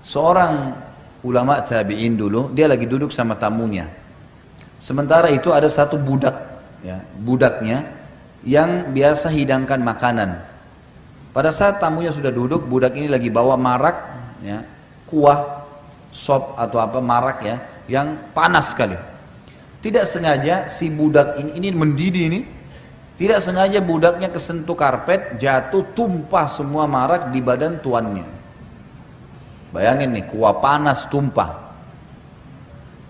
Seorang ulama tabi'in dulu, dia lagi duduk sama tamunya. Sementara itu ada satu budak, ya, budaknya yang biasa hidangkan makanan. Pada saat tamunya sudah duduk, budak ini lagi bawa marak, ya, kuah, sop atau apa marak ya, yang panas sekali. Tidak sengaja si budak ini mendidih ini, tidak sengaja budaknya kesentuh karpet, jatuh, tumpah semua marak di badan tuannya. Bayangin nih, kuah panas tumpah.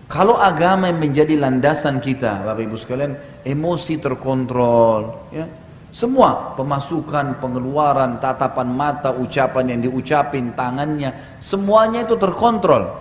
Kalau agama yang menjadi landasan kita, Bapak Ibu sekalian, emosi terkontrol, ya. Semua pemasukan, pengeluaran, tatapan mata, ucapan yang diucapin, tangannya, semuanya itu terkontrol.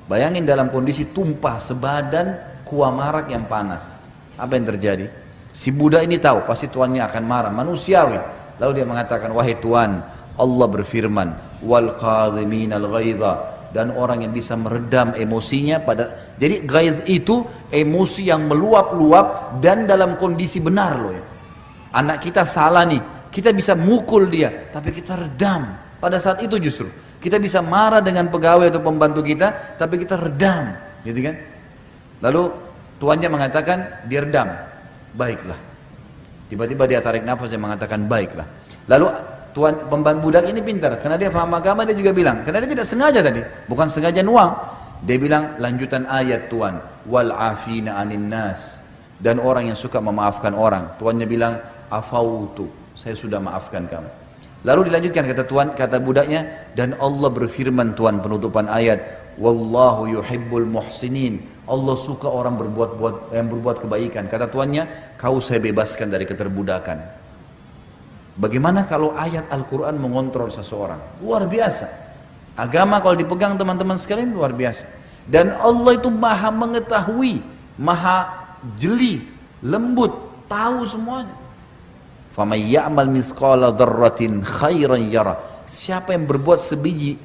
Bayangin dalam kondisi tumpah sebadan kuah marak yang panas. Apa yang terjadi? Si budak ini tahu pasti tuannya akan marah, manusiawi. Lalu dia mengatakan, wahai Tuan, Allah berfirman, wal qadhiminal ghaidha, dan orang yang bisa meredam emosinya pada. Jadi ghaidh itu emosi yang meluap-luap dan dalam kondisi benar loh ya. Anak kita salah nih, kita bisa mukul dia, tapi kita redam. Pada saat itu justru kita bisa marah dengan pegawai atau pembantu kita, tapi kita redam, gitu kan? Lalu tuannya mengatakan dia redam, baiklah. Tiba-tiba dia tarik nafas dan mengatakan baiklah. Lalu tuan pembantu budak ini pintar, karena dia paham agama, dia juga bilang, karena dia tidak sengaja tadi, bukan sengaja nuang. Dia bilang lanjutan ayat Tuan, wal afina anin nas, dan orang yang suka memaafkan orang. Tuannya bilang, afautu, saya sudah maafkan kamu. Lalu dilanjutkan kata budaknya, dan Allah berfirman Tuan penutupan ayat, wallahu yuhibbul muhsinin, Allah suka orang berbuat kebaikan. Kata tuannya, kau saya bebaskan dari keterbudakan. Bagaimana kalau ayat Al-Quran mengontrol seseorang? Luar biasa. Agama kalau dipegang teman-teman sekalian luar biasa. Dan Allah itu maha mengetahui, maha jeli, lembut, tahu semuanya. فَمَنْ يَعْمَلْ مِثْقَالَ ذَرَّةٍ خَيْرًا يَرَى. Siapa yang berbuat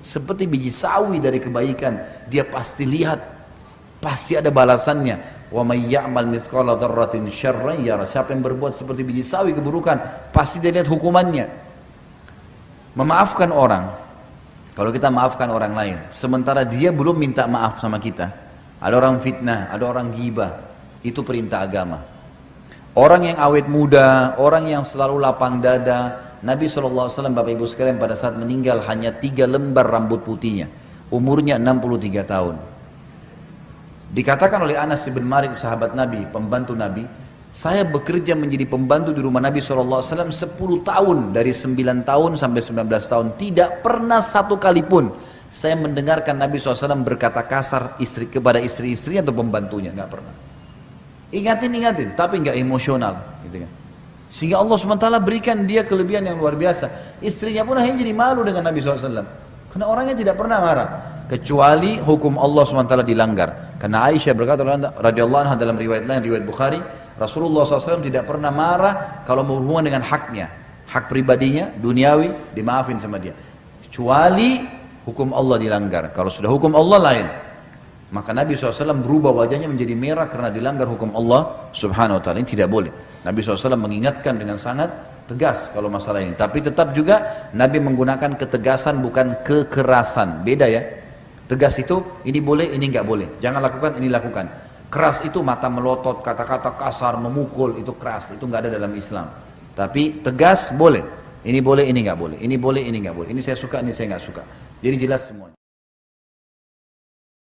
seperti biji sawi dari kebaikan, dia pasti lihat, pasti ada balasannya. وَمَنْ يَعْمَلْ مِثْقَالَ ذَرَّةٍ شَرًّا يَرَى. Siapa yang berbuat seperti biji sawi keburukan, pasti dia lihat hukumannya. Memaafkan orang, kalau kita maafkan orang lain, sementara dia belum minta maaf sama kita, ada orang fitnah, ada orang ghibah, itu perintah agama. Orang yang awet muda, orang yang selalu lapang dada, Nabi SAW Bapak Ibu sekalian pada saat meninggal hanya 3 lembar rambut putihnya, umurnya 63 tahun. Dikatakan oleh Anas bin Malik, sahabat Nabi, pembantu Nabi, saya bekerja menjadi pembantu di rumah Nabi SAW 10 tahun, dari 9 tahun sampai 19 tahun, tidak pernah satu kali pun saya mendengarkan Nabi SAW berkata kasar kepada istri-istrinya atau pembantunya, nggak pernah. Ingatin, tapi nggak emosional, gitu kan. Sehingga Allah SWT berikan dia kelebihan yang luar biasa. Istrinya pun akhirnya jadi malu dengan Nabi SAW, karena orangnya tidak pernah marah, kecuali hukum Allah SWT dilanggar. Karena Aisyah berkata radhiyallahu anha dalam riwayat lain, riwayat Bukhari, Rasulullah SAW tidak pernah marah kalau berhubungan dengan haknya, hak pribadinya, duniawi, dimaafin sama dia, kecuali hukum Allah dilanggar. Kalau sudah hukum Allah lain, maka Nabi SAW berubah wajahnya menjadi merah karena dilanggar hukum Allah Subhanahu Wa Taala. Ini tidak boleh. Nabi SAW mengingatkan dengan sangat tegas kalau masalah ini. Tapi tetap juga Nabi menggunakan ketegasan bukan kekerasan. Beda ya. Tegas itu ini boleh, ini nggak boleh. Jangan lakukan, ini lakukan. Keras itu mata melotot, kata-kata kasar, memukul, itu keras. Itu nggak ada dalam Islam. Tapi tegas boleh. Ini boleh, ini nggak boleh. Ini boleh, ini nggak boleh. Ini saya suka, ini saya nggak suka. Jadi jelas semuanya.